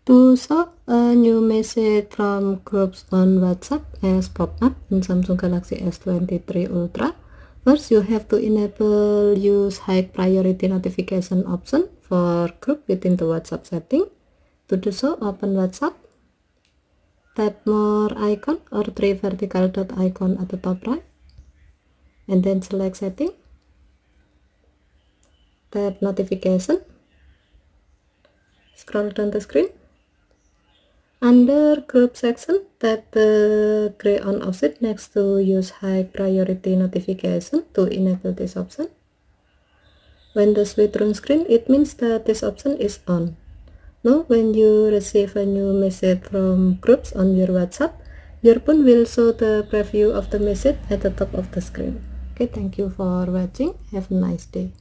To show a new message from groups on WhatsApp as pop-up in Samsung Galaxy S23 Ultra, first you have to enable use high priority notification option for group within the WhatsApp setting. To do so, open WhatsApp, tap more icon or three vertical dot icon at the top right, and then select setting, tap notification, scroll down the screen. Under group section, tap the gray on option next to use high priority notification to enable this option. When the switch on screen, it means that this option is on. Now when you receive a new message from groups on your WhatsApp, your phone will show the preview of the message at the top of the screen. Okay, thank you for watching. Have a nice day.